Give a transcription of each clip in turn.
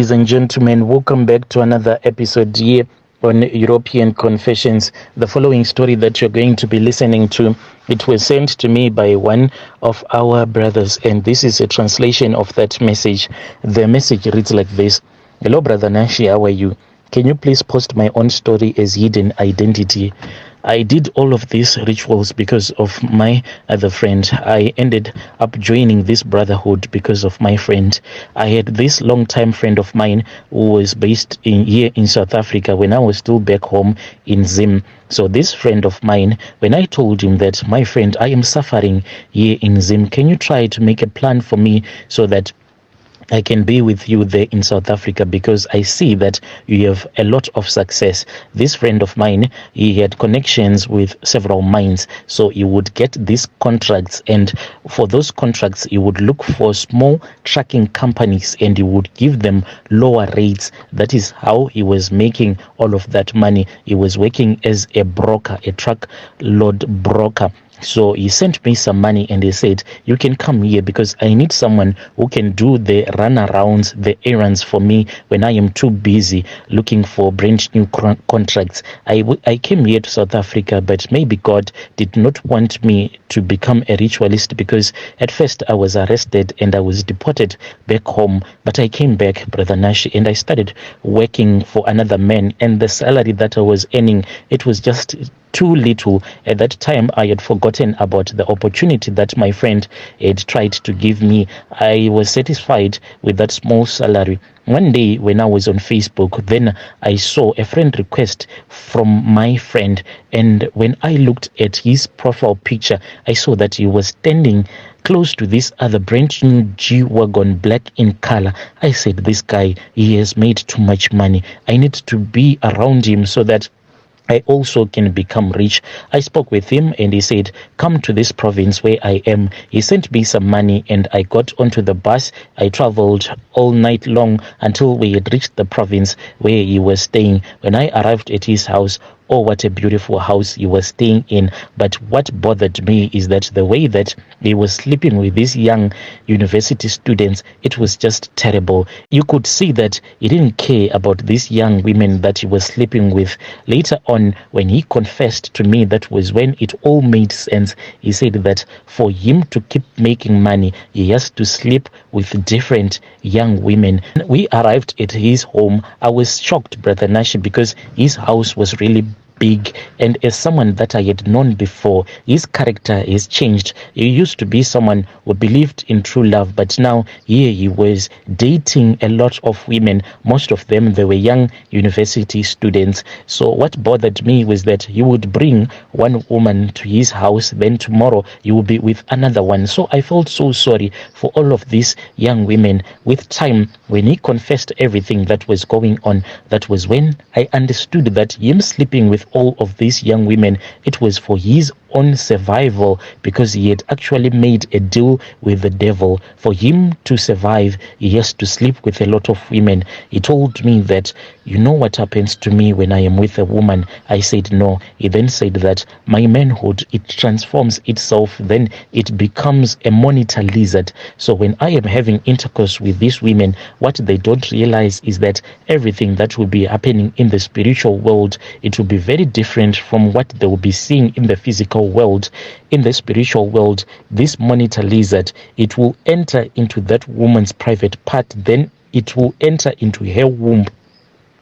Ladies and gentlemen, welcome back to another episode here on European Confessions. The following story that you're going to be listening to, it was sent to me by one of our brothers, and this is a translation of that message. The message reads like this. Hello, Brother Nashi, how are you? Can you please post my own story as hidden identity? I did all of these rituals because of my other friend. I ended up joining this brotherhood because of my friend. I had this long-time friend of mine who was based here in South Africa when I was still back home in Zim. So this friend of mine, when I told him that, my friend, I am suffering here in Zim, can you try to make a plan for me so that I can be with you there in South Africa, because I see that you have a lot of success. This friend of mine, he had connections with several mines, so he would get these contracts, and for those contracts he would look for small trucking companies and he would give them lower rates. That is how he was making all of that money. He was working as a broker, a truckload broker. So he sent me some money and he said, you can come here because I need someone who can do the runarounds, the errands for me when I am too busy looking for brand new contracts. I came here to South Africa, but maybe God did not want me to become a ritualist, because at first I was arrested and I was deported back home. But I came back, Brother Nashi, and I started working for another man, and the salary that I was earning, it was just too little. At that time, I had forgotten about the opportunity that my friend had tried to give me. I was satisfied with that small salary. One day when I was on Facebook, then I saw a friend request from my friend, and when I looked at his profile picture, I saw that he was standing close to this other brand new G-Wagon, black in color. I said, this guy, he has made too much money. I need to be around him so that I also can become rich. I spoke with him and he said, come to this province where I am. He sent me some money and I got onto the bus. I traveled all night long until we had reached the province where he was staying. When I arrived at his house, oh, what a beautiful house he was staying in. But what bothered me is that the way that he was sleeping with these young university students, it was just terrible. You could see that he didn't care about these young women that he was sleeping with. Later on, when he confessed to me, that was when it all made sense. He said that for him to keep making money, he has to sleep with different young women. We arrived at his home. I was shocked, Brother Nashi, because his house was really big, and as someone that I had known before, his character has changed. He used to be someone who believed in true love, but now here he was dating a lot of women. Most of them, they were young university students. So what bothered me was that he would bring one woman to his house, then tomorrow he would be with another one. So I felt so sorry for all of these young women. With time, when he confessed everything that was going on, that was when I understood that him sleeping with all of these young women, it was for his own survival, because he had actually made a deal with the devil. For him to survive, he has to sleep with a lot of women. He told me that, you know what happens to me when I am with a woman? I said no. He then said that my manhood, it transforms itself, then it becomes a monitor lizard. So when I am having intercourse with these women, what they don't realize is that everything that will be happening in the spiritual world, it will be very different from what they will be seeing in the physical world. In the spiritual world, this monitor lizard, it will enter into that woman's private part, then it will enter into her womb.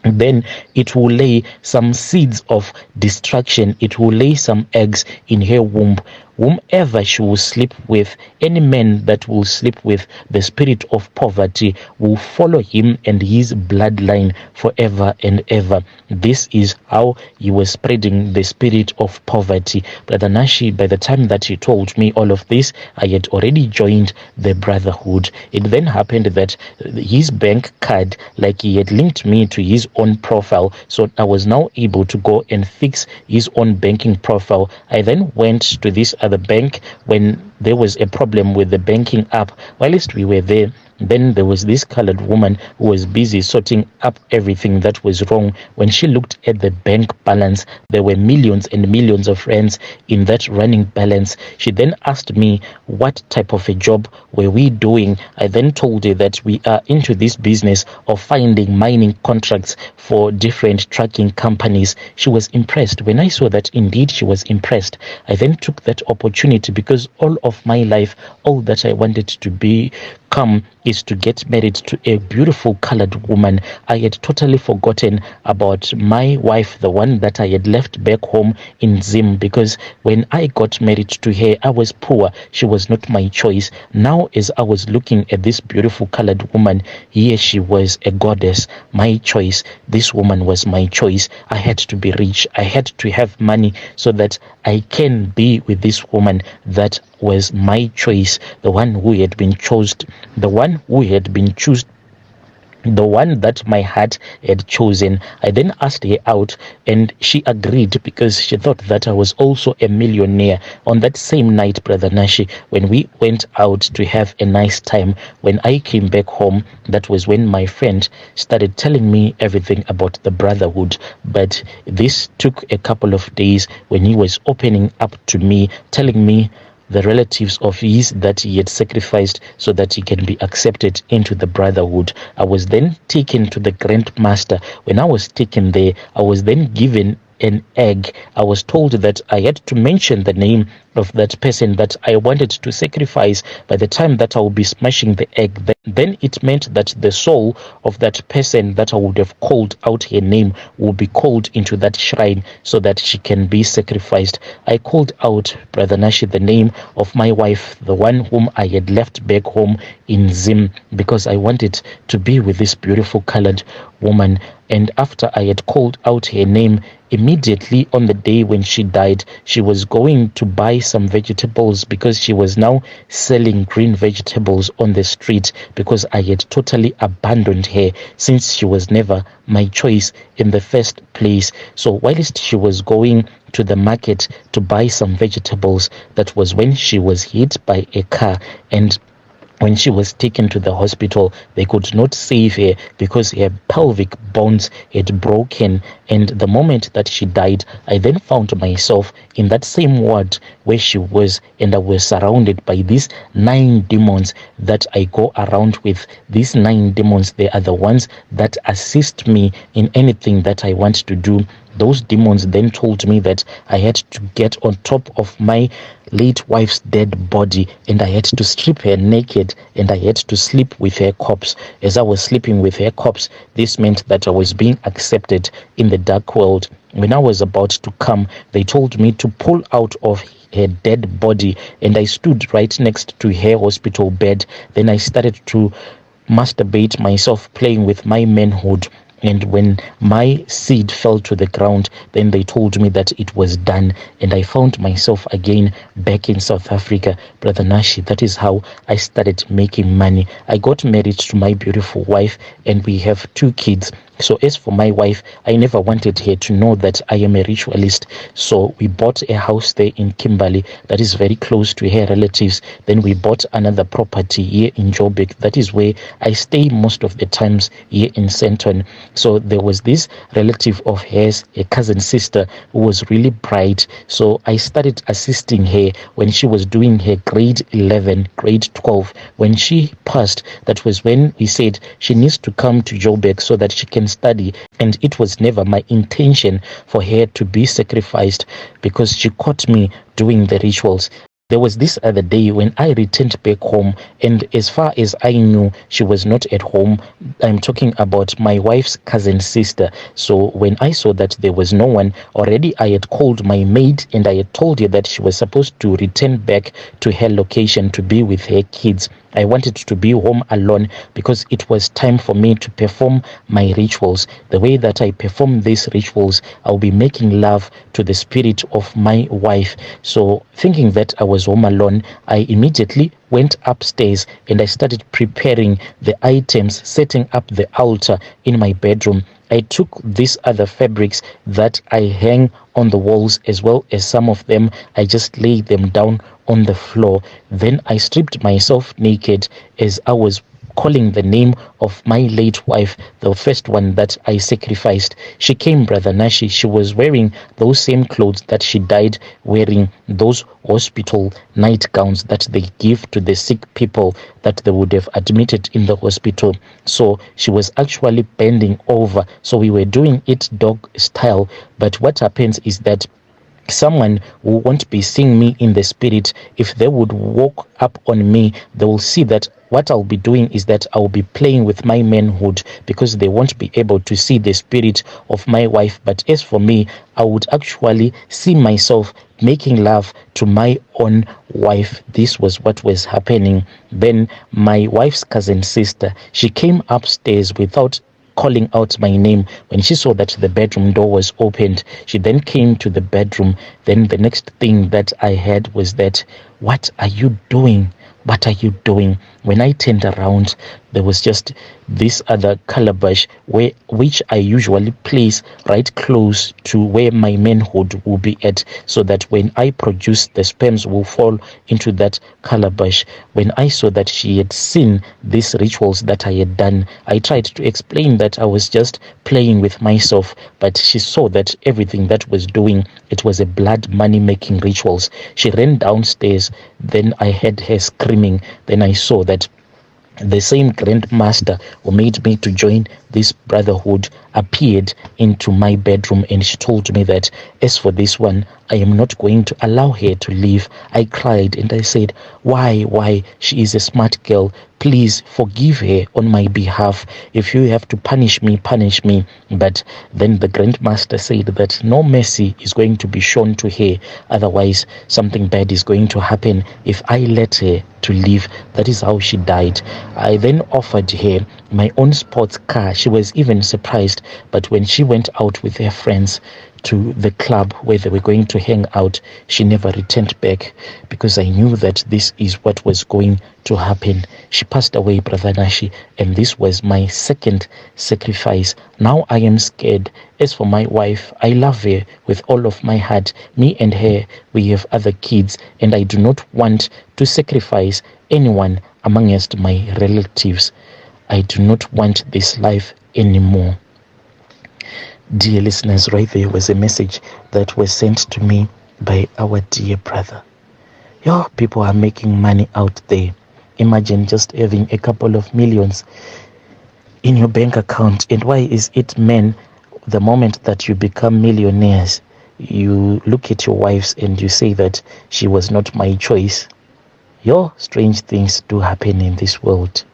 Then it will lay some seeds of destruction. It will lay some eggs in her womb. Whomever she will sleep with, any man that will sleep with the spirit of poverty will follow him and his bloodline forever and ever. This is how he was spreading the spirit of poverty. Brother Nashi, by the time that he told me all of this, I had already joined the brotherhood. It then happened that his bank card, like he had linked me to his own profile, so I was now able to go and fix his own banking profile. I then went to this other bank. When there was a problem with the banking app. Whilst we were there, then there was this colored woman who was busy sorting up everything that was wrong. When she looked at the bank balance, there were millions and millions of rands in that running balance. She then asked me what type of a job were we doing. I then told her that we are into this business of finding mining contracts for different trucking companies. She was impressed. When I saw that indeed she was impressed, I then took that opportunity, because all of my life, all that I wanted to become is to get married to a beautiful colored woman. I had totally forgotten about my wife, the one that I had left back home in Zim, because when I got married to her, I was poor. She was not my choice. Now, as I was looking at this beautiful colored woman, here she was, a goddess, my choice. This woman was my choice. I had to be rich. I had to have money so that I can be with this woman that was my choice, the one who had been chosen, the one who had been chosen, the one that my heart had chosen. I then asked her out and she agreed, because she thought that I was also a millionaire. On that same night, Brother Nashi, when we went out to have a nice time, when I came back home, that was when my friend started telling me everything about the brotherhood. But this took a couple of days when he was opening up to me, telling me the relatives of his that he had sacrificed so that he can be accepted into the brotherhood. I was then taken to the Grandmaster. When I was taken there, I was then given an egg. I was told that I had to mention the name of that person that I wanted to sacrifice. By the time that I would be smashing the egg, then it meant that the soul of that person that I would have called out her name will be called into that shrine so that she can be sacrificed. I called out, Brother Nashi, the name of my wife, the one whom I had left back home in Zim, because I wanted to be with this beautiful colored woman. And after I had called out her name, immediately on the day when she died, she was going to buy some vegetables, because she was now selling green vegetables on the street, because I had totally abandoned her, since she was never my choice in the first place. So whilst she was going to the market to buy some vegetables, that was when she was hit by a car, and when she was taken to the hospital, they could not save her because her pelvic bones had broken. And the moment that she died, I then found myself in that same ward where she was, and I was surrounded by these 9 demons that I go around with. These 9 demons, they are the ones that assist me in anything that I want to do. Those demons then told me that I had to get on top of my late wife's dead body, and I had to strip her naked, and I had to sleep with her corpse. As I was sleeping with her corpse, this meant that I was being accepted in the dark world. When I was about to come, they told me to pull out of her dead body, and I stood right next to her hospital bed. Then I started to masturbate myself, playing with my manhood. And when my seed fell to the ground, then they told me that it was done. And I found myself again back in South Africa. Brother Nashi, that is how I started making money. I got married to my beautiful wife, and we have 2 kids. So as for my wife, I never wanted her to know that I am a ritualist. So we bought a house there in Kimberley that is very close to her relatives. Then we bought another property here in Joburg. That is where I stay most of the times, here in Sandton. So there was this relative of hers, a cousin sister, who was really bright. So I started assisting her when she was doing her grade 11, grade 12. When she passed, that was when we said she needs to come to Joburg so that she can study. And it was never my intention for her to be sacrificed, because she caught me doing the rituals. There was this other day when I returned back home, and as far as I knew, she was not at home. I'm talking about my wife's cousin sister. So when I saw that there was no one, already I had called my maid, and I had told her that she was supposed to return back to her location to be with her kids. I wanted to be home alone because it was time for me to perform my rituals. The way that I perform these rituals, I'll be making love to the spirit of my wife. So thinking that I was home alone, I immediately went upstairs and I started preparing the items, setting up the altar in my bedroom. I took these other fabrics that I hang on the walls, as well as some of them I just lay them down on the floor. Then I stripped myself naked as I was calling the name of my late wife, the first one that I sacrificed. She came, Brother Nashi. She was wearing those same clothes that she died wearing, those hospital nightgowns that they give to the sick people that they would have admitted in the hospital. So she was actually bending over. So we were doing it dog style. But what happens is that someone who won't be seeing me in the spirit, if they would walk up on me, they will see that what I'll be doing is that I'll be playing with my manhood, because they won't be able to see the spirit of my wife. But as for me, I would actually see myself making love to my own wife. This was what was happening. Then my wife's cousin sister, she came upstairs without calling out my name. When she saw that the bedroom door was opened, she then came to the bedroom. Then the next thing that I heard was that, "What are you doing? What are you doing?" When I turned around, there was just this other calabash which I usually place right close to where my manhood will be at, so that when I produce, the sperms will fall into that calabash. When I saw that she had seen these rituals that I had done, I tried to explain that I was just playing with myself, but she saw that everything that was doing, it was a blood money making rituals. She ran downstairs. Then I heard her screaming. Then I saw that the same grandmaster who made me to join this brotherhood appeared into my bedroom, and she told me that, as for this one, I am not going to allow her to leave. I cried and I said, why? She is a smart girl. Please forgive her on my behalf. If you have to punish me, punish me. But then the grandmaster said that no mercy is going to be shown to her. Otherwise, something bad is going to happen if I let her to live. That is how she died. I then offered her my own sports car. She was even surprised. But when she went out with her friends to the club where they were going to hang out, she never returned back, because I knew that this is what was going to happen. She passed away, Brother Nashi, and this was my second sacrifice. Now I am scared. As for my wife, I love her with all of my heart. Me and her, we have other kids, and I do not want to sacrifice anyone amongst my relatives. I do not want this life anymore. Dear listeners, right there was a message that was sent to me by our dear brother. Your people are making money out there. Imagine just having a couple of millions in your bank account. And why is it, men, the moment that you become millionaires, you look at your wives and you say that she was not my choice? Your strange things do happen in this world.